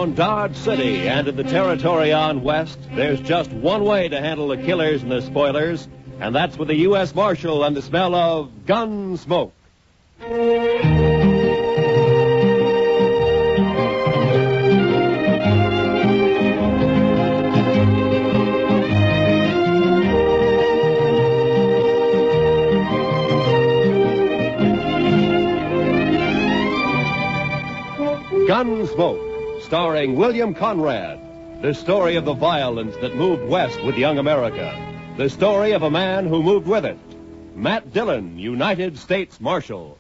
around Dodge City and in the territory on west, there's just one way to handle the killers and the spoilers, and that's with the U.S. Marshal and the smell of gun smoke. Gunsmoke, starring William Conrad. The story of the violence that moved west with young America. The story of a man who moved with it. Matt Dillon, United States Marshal.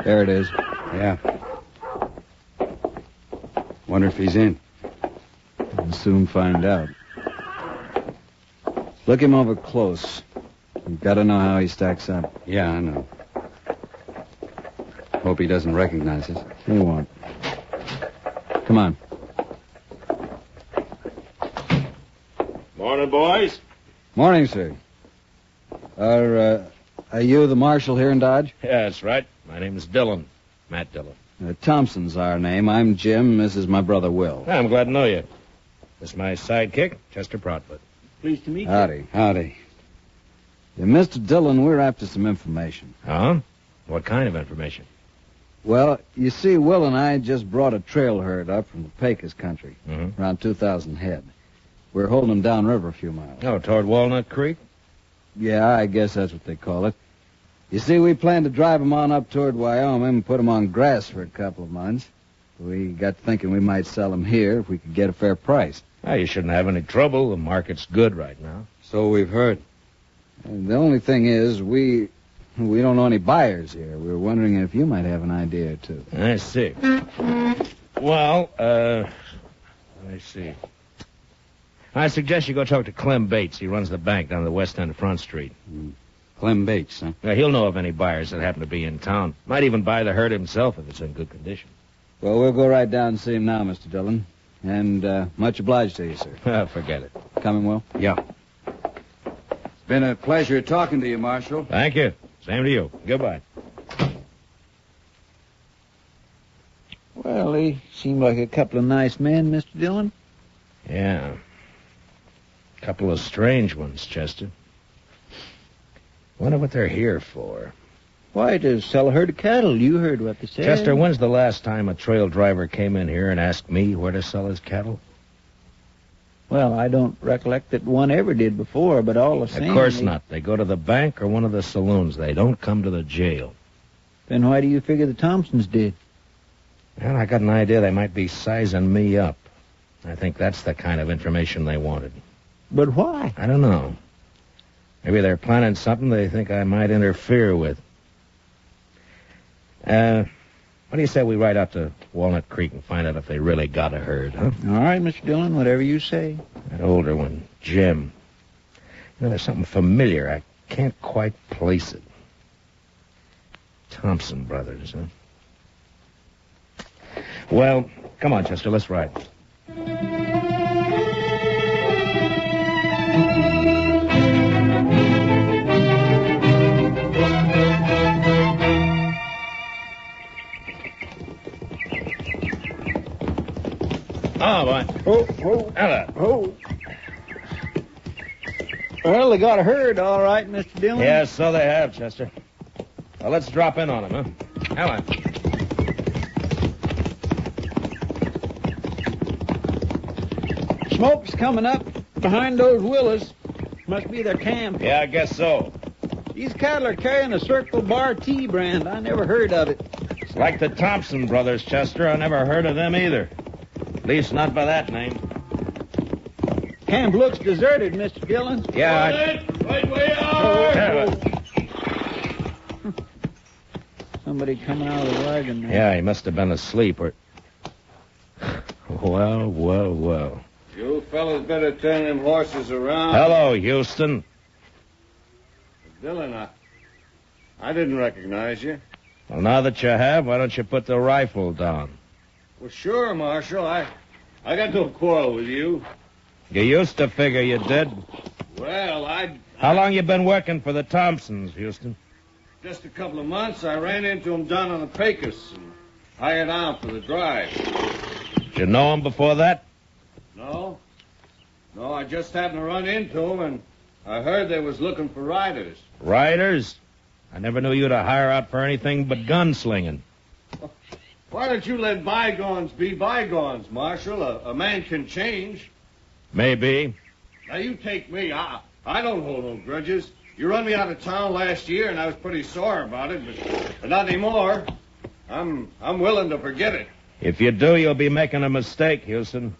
There it is. Yeah. Wonder if he's in. We'll soon find out. Look him over close. You've got to know how he stacks up. Yeah, I know. Hope he doesn't recognize us. He won't. Come on. Morning, boys. Morning, sir. Are you the marshal here in Dodge? Yeah, that's right. My name is Dillon. Matt Dillon. Thompson's our name. I'm Jim. This is my brother, Will. I'm glad to know you. This is my sidekick, Chester Proudfoot. Pleased to meet you. Howdy. Howdy. Yeah, Mr. Dillon, we're after some information. Huh? What kind of information? Well, you see, Will and I just brought a trail herd up from the Pecos country, around 2,000 head. We're holding them downriver a few miles. Oh, toward Walnut Creek? Yeah, I guess that's what they call it. You see, we plan to drive them on up toward Wyoming and put them on grass for a couple of months. We got thinking we might sell them here if we could get a fair price. Oh, you shouldn't have any trouble. The market's good right now. So we've heard. And the only thing is, we don't know any buyers here. We were wondering if you might have an idea or two. I see. Well, I see. I suggest you go talk to Clem Bates. He runs the bank down the west end of Front Street. Clem Bates, huh? Now, he'll know of any buyers that happen to be in town. Might even buy the herd himself if it's in good condition. Well, we'll go right down and see him now, Mr. Dillon. And much obliged to you, sir. Forget it. Coming, Will? Yeah. It's been a pleasure talking to you, Marshal. Thank you. Same to you. Goodbye. Well, they seem like a couple of nice men, Mr. Dillon. Yeah. Couple of strange ones, Chester. Wonder what they're here for. Why, to sell a herd of cattle. You heard what they said. Chester, when's the last time a trail driver came in here and asked me where to sell his cattle? Well, I don't recollect that one ever did before, but all the same... Of course not. They go to the bank or one of the saloons. They don't come to the jail. Then why do you figure the Thompsons did? Well, I got an idea they might be sizing me up. I think that's the kind of information they wanted. But why? I don't know. Maybe they're planning something they think I might interfere with. What do you say we ride out to Walnut Creek and find out if they really got a herd, huh? All right, Mr. Dillon, whatever you say. That older one, Jim. You know, there's something familiar. I can't quite place it. Thompson brothers, huh? Well, come on, Chester, let's ride. Oh, boy. Oh. Hello. Well, they got a herd, all right, Mr. Dillon. Yes, so they have, Chester. Well, let's drop in on them, huh? Hello. Smoke's coming up behind those willows. Must be their camp. Yeah, I guess so. These cattle are carrying a Circle Bar Tea brand. I never heard of it. It's like the Thompson brothers, Chester. I never heard of them either. At least not by that name. Camp looks deserted, Mr. Dillon. Yeah, Some somebody coming out of the wagon there. Yeah, he must have been asleep or... Well. You fellas better turn them horses around. Hello, Houston. Dillon, I didn't recognize you. Well, now that you have, why don't you put the rifle down? Well, sure, Marshal. I got no quarrel with you. You used to figure you did. Well, How long you been working for the Thompsons, Houston? just a couple of months, I ran into him down on the Pecos and hired out for the drive. Did you know him before that? No, I just happened to run into him, and I heard they was looking for riders. Riders? I never knew you to hire out for anything but gunslinging. Why don't you let bygones be bygones, Marshal? A man can change. Maybe. Now, you take me. I don't hold no grudges. You run me out of town last year, and I was pretty sore about it, but not anymore. I'm willing to forget it. If you do, you'll be making a mistake, Houston.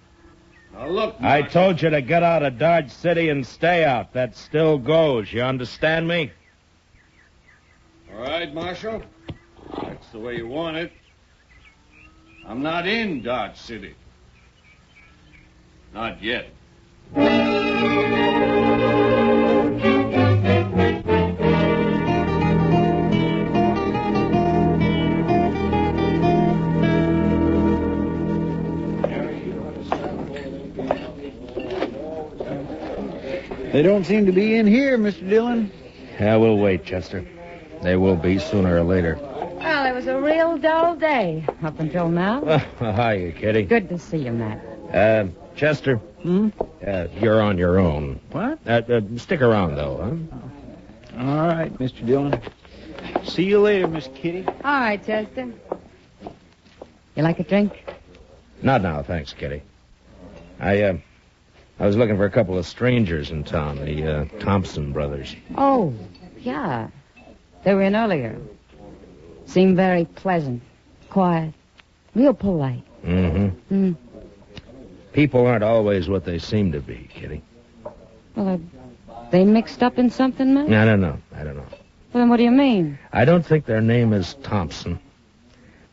Now, look, I Marshal. told you to get out of Dodge City and stay out. That still goes. You understand me? All right, Marshal. That's the way you want it. I'm not in Dodge City. Not yet. They don't seem to be in here, Mr. Dillon. Yeah, we'll wait, Chester. They will be sooner or later. Well, it was a real dull day up until now. Hiya, Kitty. Good to see you, Matt. Chester, Hmm? you're on your own. What? Stick around, though, huh? All right, Mr. Dillon. See you later, Miss Kitty. All right, Chester. You like a drink? Not now, thanks, Kitty. I was looking for a couple of strangers in town, the Thompson brothers. Oh, yeah. They were in earlier. Seemed very pleasant, quiet, real polite. Mm-hmm. People aren't always what they seem to be, Kitty. Well, are they mixed up in something, Matt? I don't know. Well, then what do you mean? I don't think their name is Thompson.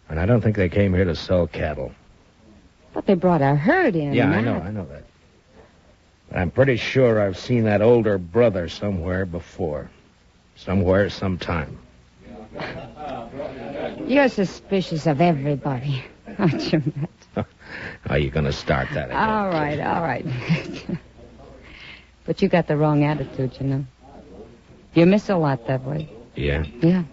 And I don't think they came here to sell cattle. But they brought a herd in, Yeah, Matt. I know that. But I'm pretty sure I've seen that older brother somewhere before. Somewhere, sometime. You're suspicious of everybody, aren't you, Matt? Are you going to start that again? All right. But you got the wrong attitude, you know. You miss a lot that way. Yeah? Yeah.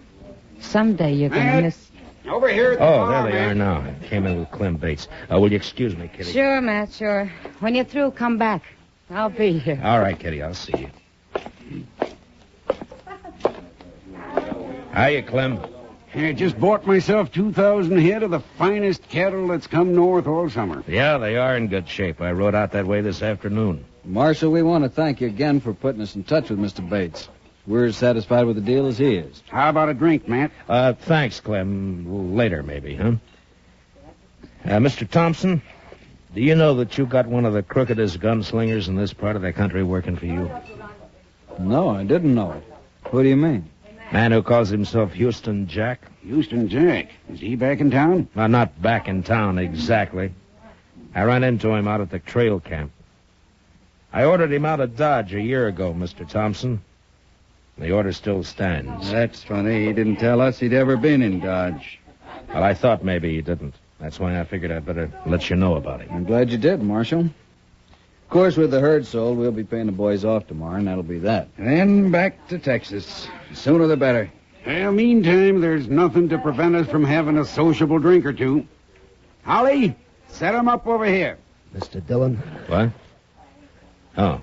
Someday you're going to miss... Over here at the Oh, bar, there they are man. now. I came in with Clem Bates. Will you excuse me, Kitty? Sure, Matt, sure. When you're through, come back. I'll be here. All right, Kitty, I'll see you. Hiya, Clem. I just bought myself 2,000 head of the finest cattle that's come north all summer. Yeah, they are in good shape. I rode out that way this afternoon. Marshal, we want to thank you again for putting us in touch with Mr. Bates. We're as satisfied with the deal as he is. How about a drink, Matt? Thanks, Clem. Later, maybe, huh? Mr. Thompson, do you know that you got one of the crookedest gunslingers in this part of the country working for you? No, I didn't know it. Who do you mean? Man who calls himself Houston Jack? Houston Jack. Is he back in town? Well, not back in town, exactly. I ran into him out at the trail camp. I ordered him out of Dodge a year ago, Mr. Thompson. The order still stands. That's funny. He didn't tell us he'd ever been in Dodge. Well, I thought maybe he didn't. That's why I figured I'd better let you know about it. I'm glad you did, Marshal. Of course, with the herd sold, we'll be paying the boys off tomorrow, and that'll be that. Then back to Texas. Sooner the better. Well, meantime, there's nothing to prevent us from having a sociable drink or two. Holly, set 'em up over here. Mr. Dillon? What? Oh.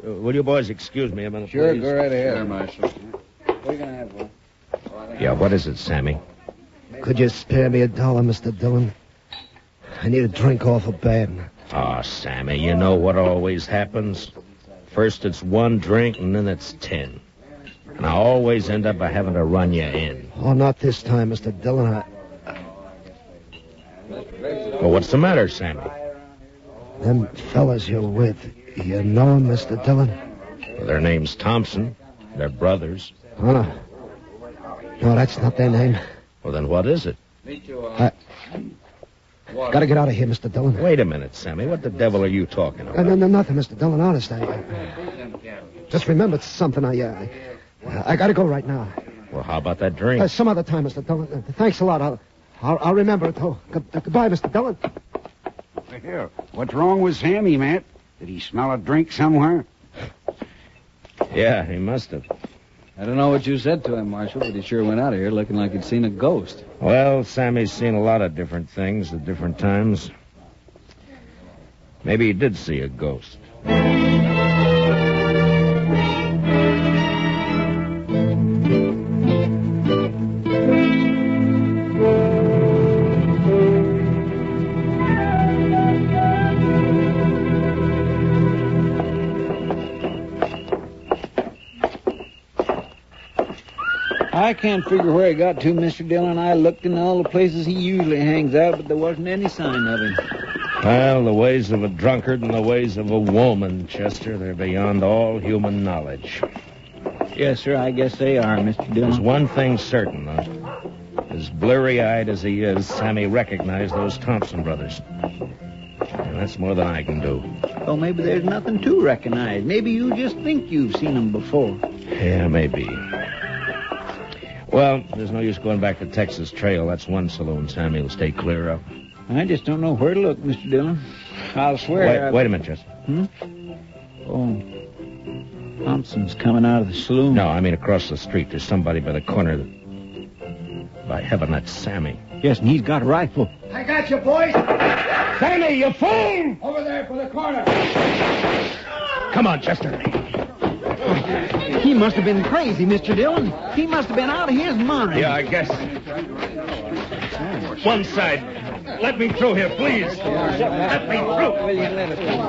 Will you boys excuse me a minute, Sure, please? go right ahead. Sure, Marshal. What are you going to have, Will? Yeah, what is it, Sammy? Could you spare me $1, Mr. Dillon? I need a drink awful bad. Oh, Sammy, you know what always happens? First it's one drink, and then it's 10. And I always end up by having to run you in. Oh, not this time, Mr. Dillon. Well, what's the matter, Sammy? Them fellas you're with, you know 'em, Mr. Dillon? Well, their name's Thompson. They're brothers. Huh. No, that's not their name. Well, then what is it? Gotta get out of here, Mr. Dillon. Wait a minute, Sammy. What the devil are you talking about? No, nothing, Mr. Dillon. Honest, I just remembered something. I gotta go right now. Well, how about that drink? Some other time, Mr. Dillon. Thanks a lot. I'll remember it. Oh, goodbye, Mr. Dillon. Here, what's wrong with Sammy, Matt? Did he smell a drink somewhere? Yeah, he must have. I don't know what you said to him, Marshal, but he sure went out of here looking like he'd seen a ghost. Well, Sammy's seen a lot of different things at different times. Maybe he did see a ghost. I can't figure where he got to, Mr. Dillon. I looked in all the places he usually hangs out, but there wasn't any sign of him. Well, the ways of a drunkard and the ways of a woman, Chester, they're beyond all human knowledge. Yes, sir, I guess they are, Mr. Dillon. There's one thing certain, though. As blurry-eyed as he is, Sammy recognized those Thompson brothers. And that's more than I can do. Oh, maybe there's nothing to recognize. Maybe you just think you've seen them before. Yeah, maybe. Well, there's no use going back to Texas Trail. That's one saloon Sammy will stay clear of. I just don't know where to look, Mr. Dillon. I'll swear... Wait a minute, Chester. Oh, Thompson's coming out of the saloon. No, I mean across the street. There's somebody by the corner that... By heaven, that's Sammy. Yes, and he's got a rifle. I got you, boys. Sammy, you fool! Over there for the corner. Come on, Chester. He must have been crazy, Mr. Dillon. He must have been out of his mind. Yeah, I guess. One side. Let me through here, please. Let me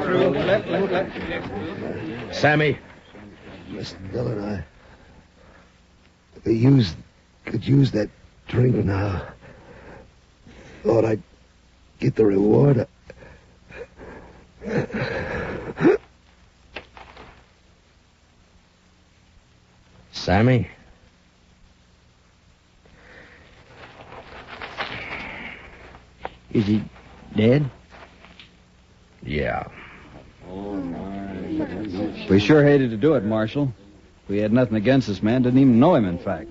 through. Sammy. Mr. Dillon, I could use that drink now. Thought I'd get the reward. Sammy? Is he dead? Yeah. We sure hated to do it, Marshal. We had nothing against this man. Didn't even know him, in fact.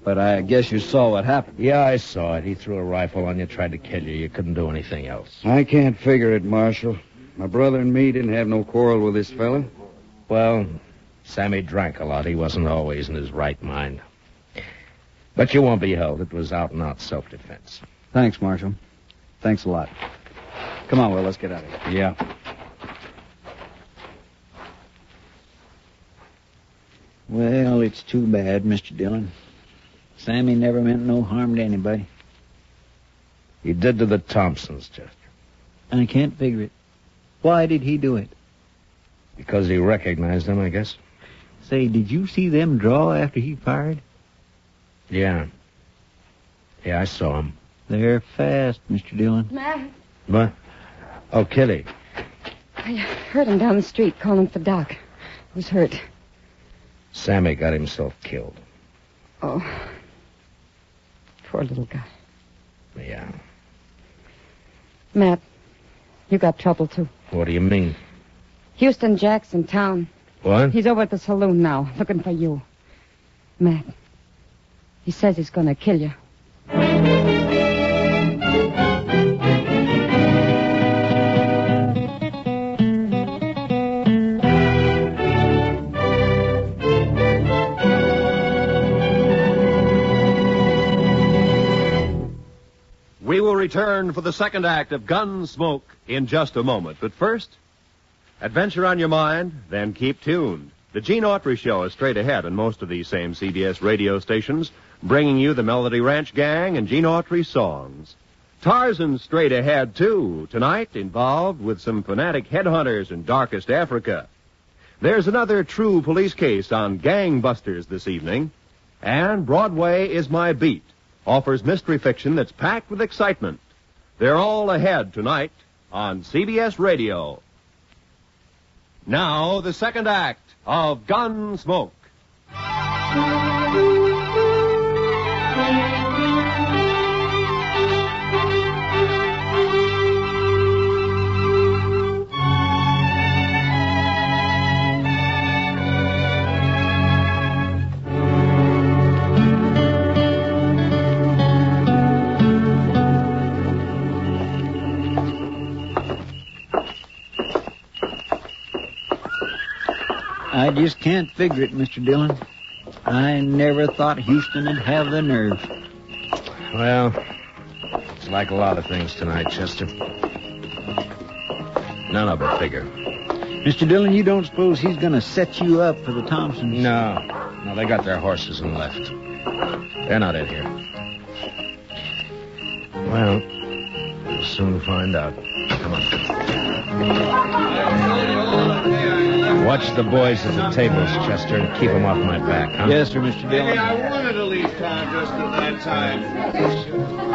But I guess you saw what happened. Yeah, I saw it. He threw a rifle on you, tried to kill you. You couldn't do anything else. I can't figure it, Marshal. My brother and me didn't have no quarrel with this fella. Well, Sammy drank a lot. He wasn't always in his right mind. But you won't be held. It was out-and-out self-defense. Thanks, Marshal. Thanks a lot. Come on, Will, let's get out of here. Yeah. Well, it's too bad, Mr. Dillon. Sammy never meant no harm to anybody. He did to the Thompsons, Chester. I can't figure it. Why did he do it? Because he recognized them, I guess. Say, did you see them draw after he fired? Yeah. Yeah, I saw him. They're fast, Mr. Dillon. Matt, What? Oh, Kitty. I heard him down the street calling for Doc. Who's hurt? Sammy got himself killed. Oh, poor little guy. Yeah. Matt, you got trouble, too. What do you mean? Houston Jack's in town. What? He's over at the saloon now, looking for you. Matt, he says he's going to kill you. We will return for the second act of Gunsmoke in just a moment. But first, adventure on your mind, then keep tuned. The Gene Autry Show is straight ahead on most of these same CBS radio stations, bringing you the Melody Ranch Gang and Gene Autry songs. Tarzan's straight ahead, too, tonight, involved with some fanatic headhunters in darkest Africa. There's another true police case on gangbusters this evening. And Broadway is My Beat offers mystery fiction that's packed with excitement. They're all ahead tonight on CBS Radio. Now, the second act of Gunsmoke. I just can't figure it, Mr. Dillon. I never thought Houston'd have the nerve. Well, it's like a lot of things tonight, Chester. None of it figure. Mr. Dillon, you don't suppose he's going to set you up for the Thompsons? No, they got their horses and left. They're not in here. Well, we'll soon find out. Come on. Watch the boys at the tables, Chester, and keep them off my back, huh? Yes, sir, Mr. Dillon. Maybe I wanted to leave town just at that time.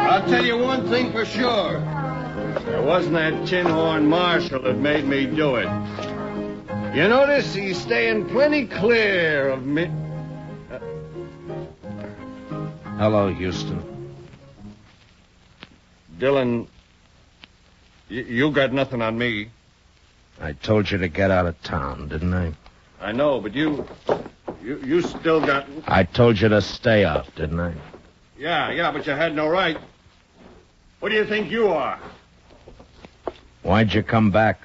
I'll tell you one thing for sure. It wasn't that tin-horn marshal that made me do it. You notice he's staying plenty clear of me. Hello, Houston. Dillon, you got nothing on me. I told you to get out of town, didn't I? I know, but you still got... I told you to stay out, didn't I? Yeah, but you had no right. What do you think you are? Why'd you come back?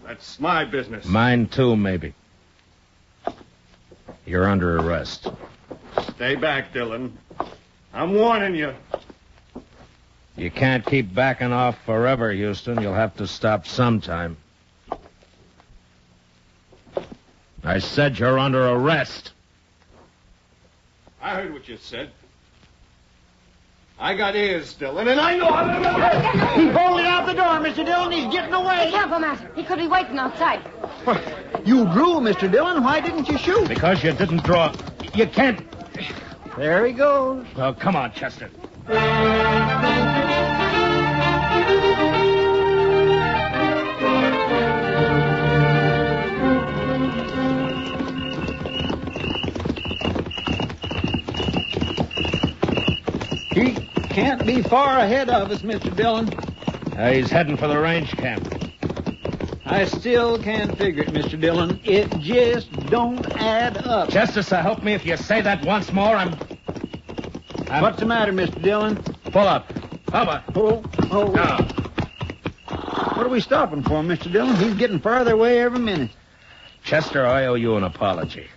That's my business. Mine too, maybe. You're under arrest. Stay back, Dillon. I'm warning you. You can't keep backing off forever, Houston. You'll have to stop sometime. I said you're under arrest. I heard what you said. I got ears, Dillon, and I know how to... He's holding out the door, Mr. Dillon. He's getting away. Be careful, Master. He could be waiting outside. You drew, Mr. Dillon. Why didn't you shoot? Because you didn't draw. You can't. There he goes. Oh, come on, Chester. He can't be far ahead of us, Mr. Dillon. He's heading for the range camp. I still can't figure it, Mr. Dillon. It just don't add up. Chester, so help me if you say that once more. I'm... What's the matter, Mr. Dillon? Pull up. Bubba. Oh. Now. What are we stopping for, Mr. Dillon? He's getting farther away every minute. Chester, I owe you an apology.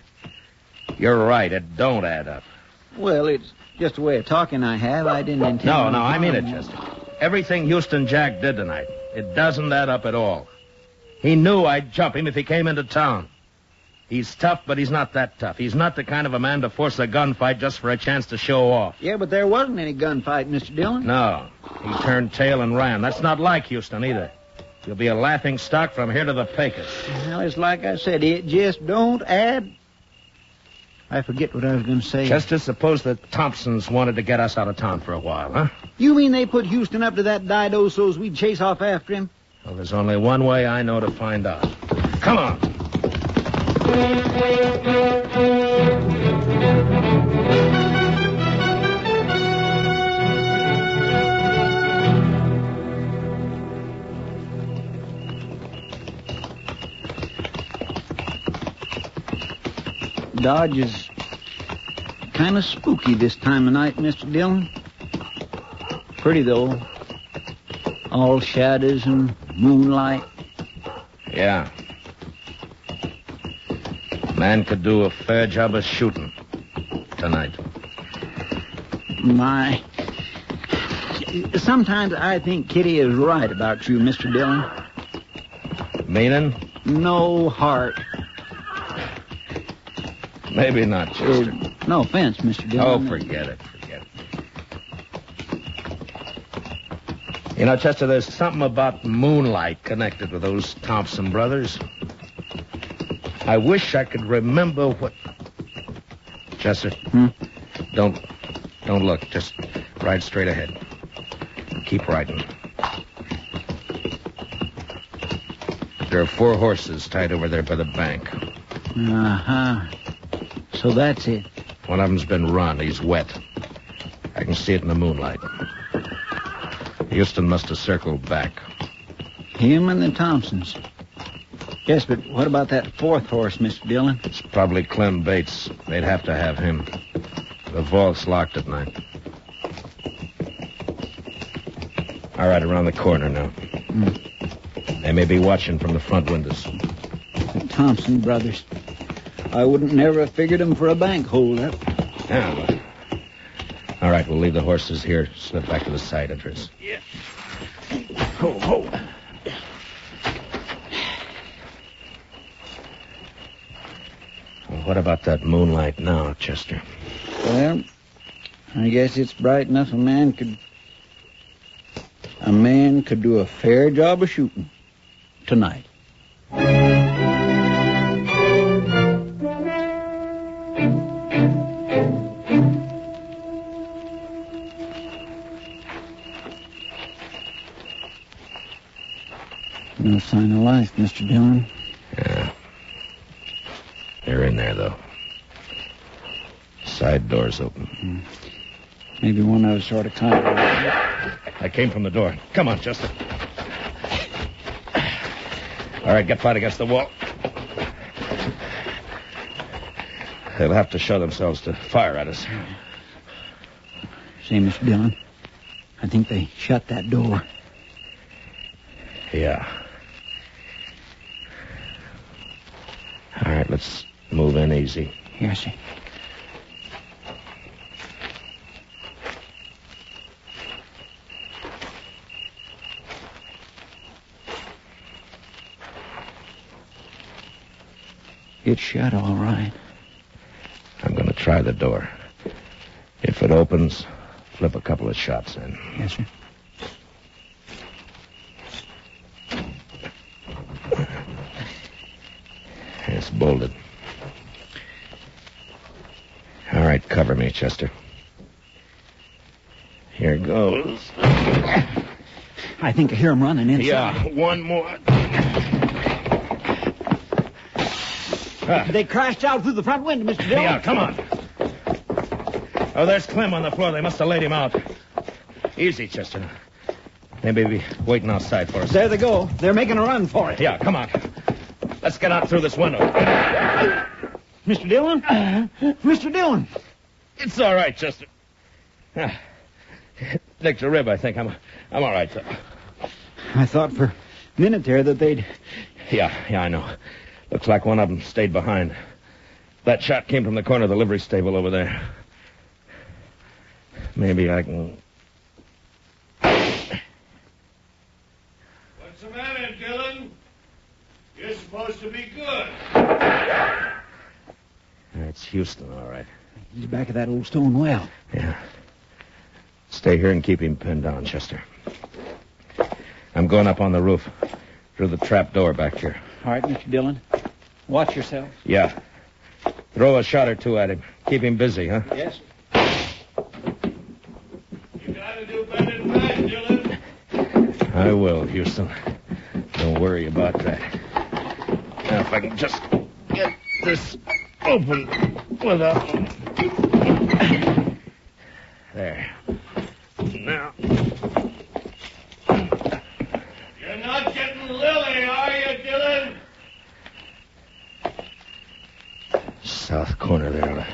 You're right. It don't add up. Well, it's just a way of talking I have. I didn't intend... No, I mean it, Chester. Everything Houston Jack did tonight, it doesn't add up at all. He knew I'd jump him if he came into town. He's tough, but he's not that tough. He's not the kind of a man to force a gunfight just for a chance to show off. Yeah, but there wasn't any gunfight, Mr. Dillon. No. He turned tail and ran. That's not like Houston either. He'll be a laughing stock from here to the Pecos. Well, it's like I said, it just don't add... I forget what I was going to say. Chester, suppose the Thompsons wanted to get us out of town for a while, huh? You mean they put Houston up to that dido so's we'd chase off after him? Well, there's only one way I know to find out. Come on. Dodge is kind of spooky this time of night, Mr. Dillon. Pretty, though. All shadows and moonlight. Yeah. Man could do a fair job of shooting tonight. My. Sometimes I think Kitty is right about you, Mr. Dillon. Meaning? No heart. Maybe not, Chester. No offense, Mr. Dillon. Oh, forget it. You know, Chester, there's something about moonlight connected with those Thompson brothers. I wish I could remember what... Chester, Don't look. Just ride straight ahead. Keep riding. There are 4 horses tied over there by the bank. Uh-huh. So that's it. One of them's been run. He's wet. I can see it in the moonlight. Houston must have circled back. Him and the Thompsons. Yes, but what about that 4th horse, Mr. Dillon? It's probably Clem Bates. They'd have to have him. The vault's locked at night. All right, around the corner now. They may be watching from the front windows. Thompson brothers. I wouldn't never have figured them for a bank holdup. Yeah, well. All right, we'll leave the horses here. Slip back to the side entrance. Yeah. Ho, ho. Well, what about that moonlight now, Chester? Well, I guess it's bright enough a man could do a fair job of shooting tonight. No sign of life, Mr. Dillon. Yeah. They're in there, though. Side door's open. Maybe one of us ought to kind of... I came from the door. Come on, Chester. All right, get flat against the wall. They'll have to show themselves to fire at us. Say, Mr. Dillon, I think they shut that door. Yeah. All right, let's move in easy. Yes, sir. It's shut all right. I'm going to try the door. If it opens, flip a couple of shots in. Yes, sir. It's bolted. All right, cover me, Chester. Here goes. I think I hear him running inside. Yeah, one more. They crashed out through the front window, Mr. Dillon. Yeah, come on. Oh, there's Clem on the floor. They must have laid him out. Easy, Chester. They may be waiting outside for us. There they go. They're making a run for it. Yeah, come on. Let's get out through this window. Mr. Dillon? Mr. Dillon! It's all right, Chester. Nicked a rib, I think. I'm all right, though. I thought for a minute there that they'd... Yeah, I know. Looks like one of them stayed behind. That shot came from the corner of the livery stable over there. Maybe I can... What's the matter, Dillon? You're supposed to be good. It's Houston, all right. He's back of that old stone well. Yeah. Stay here and keep him pinned down, Chester. I'm going up on the roof through the trap door back here. All right, Mr. Dillon. Watch yourself. Yeah. Throw a shot or two at him. Keep him busy, huh? Yes. You gotta do better than that, Dillon. I will, Houston. Don't worry about that. Now, if I can just get this open without... There. Now... You're not getting Lily, are you, Dillon? South corner there.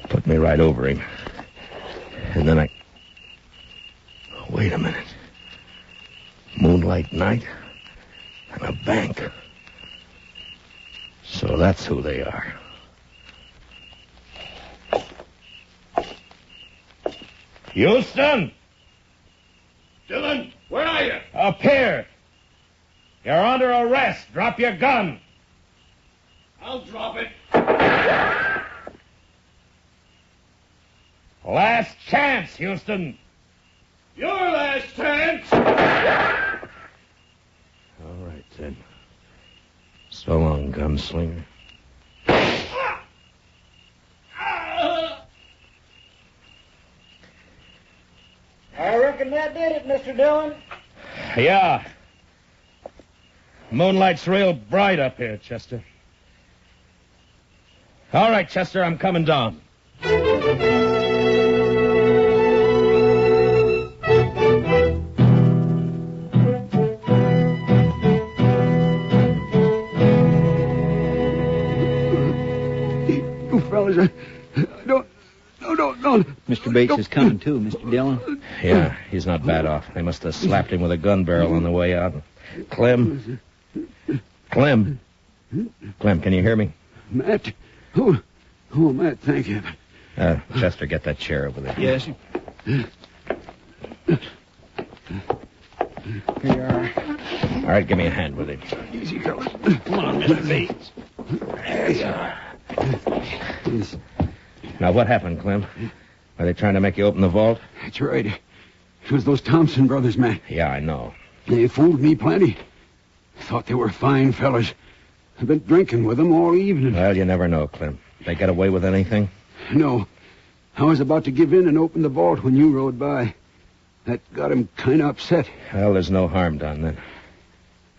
Put me right over him. And then I... Wait a minute. Moonlight night and a bank. So that's who they are. Houston! Dillon, where are you? Up here! You're under arrest. Drop your gun. I'll drop it. Last chance, Houston. Your last chance. All right, then. So long, gunslinger. I reckon that did it, Mr. Dillon. Yeah. Moonlight's real bright up here, Chester. All right, Chester, I'm coming down. You fellas, don't. Mr. Bates is coming too, Mr. Dillon. Yeah, he's not bad off. They must have slapped him with a gun barrel on the way out. Clem, Clem, can you hear me? Matt? Matt, thank you. Chester, get that chair over there. Yes. Here you are. All right, give me a hand with it. Easy, fella. Come on, Mr. Bates. There you are. Now, what happened, Clem? Are they trying to make you open the vault? That's right. It was those Thompson brothers, Matt. Yeah, I know. They fooled me plenty. Thought they were fine fellas. I've been drinking with them all evening. Well, you never know, Clem. They get away with anything? No. I was about to give in and open the vault when you rode by. That got him kind of upset. Well, there's no harm done then.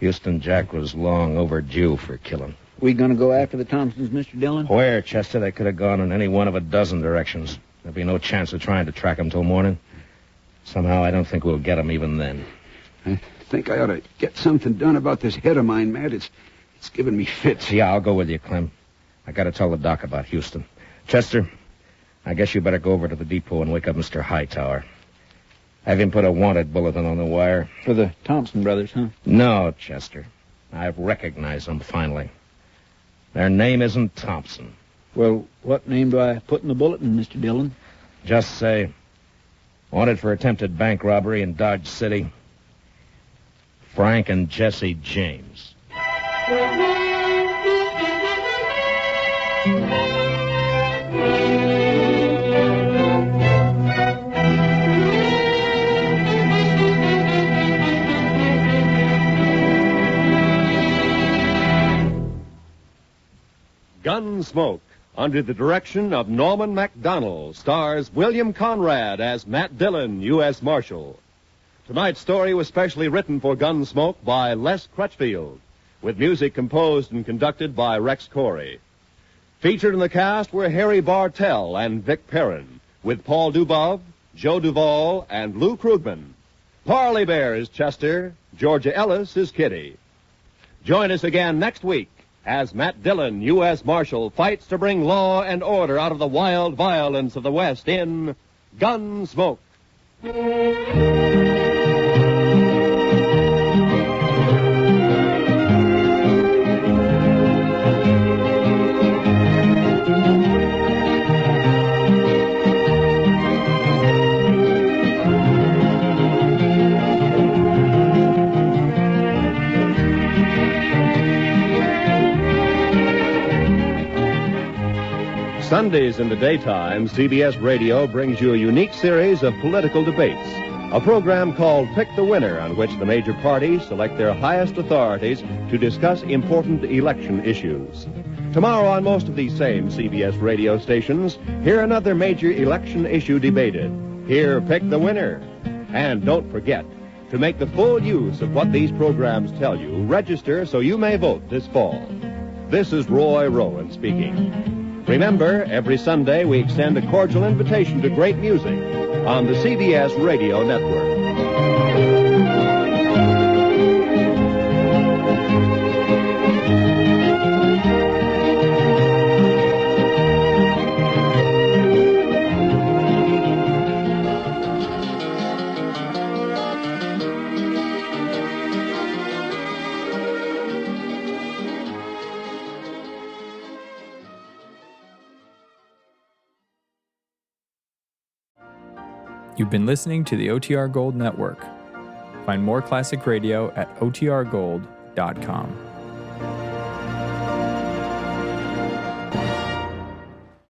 Houston Jack was long overdue for killing. We gonna go after the Thompsons, Mr. Dillon? Where, Chester? They could have gone in any one of a dozen directions. There'd be no chance of trying to track them till morning. Somehow, I don't think we'll get them even then. I think I ought to get something done about this head of mine, Matt. It's giving me fits. Yeah, I'll go with you, Clem. I gotta tell the doc about Houston. Chester, I guess you better go over to the depot and wake up Mr. Hightower. Have him put a wanted bulletin on the wire. For the Thompson brothers, huh? No, Chester. I've recognized them finally. Their name isn't Thompson. Well, what name do I put in the bulletin, Mr. Dillon? Just say, wanted for attempted bank robbery in Dodge City, Frank and Jesse James. Gunsmoke, under the direction of Norman MacDonald, stars William Conrad as Matt Dillon, U.S. Marshal. Tonight's story was specially written for Gunsmoke by Les Crutchfield, with music composed and conducted by Rex Corey. Featured in the cast were Harry Bartell and Vic Perrin, with Paul Dubov, Joe Duvall, and Lou Krugman. Parley Bear is Chester, Georgia Ellis is Kitty. Join us again next week as Matt Dillon, U.S. Marshal, fights to bring law and order out of the wild violence of the West in Gunsmoke. Sundays in the daytime, CBS Radio brings you a unique series of political debates. A program called Pick the Winner, on which the major parties select their highest authorities to discuss important election issues. Tomorrow on most of these same CBS radio stations, hear another major election issue debated. Hear Pick the Winner. And don't forget, to make the full use of what these programs tell you, register so you may vote this fall. This is Roy Rowan speaking. Remember, every Sunday we extend a cordial invitation to great music on the CBS Radio Network. You've been listening to the OTR Gold Network. Find more classic radio at otrgold.com.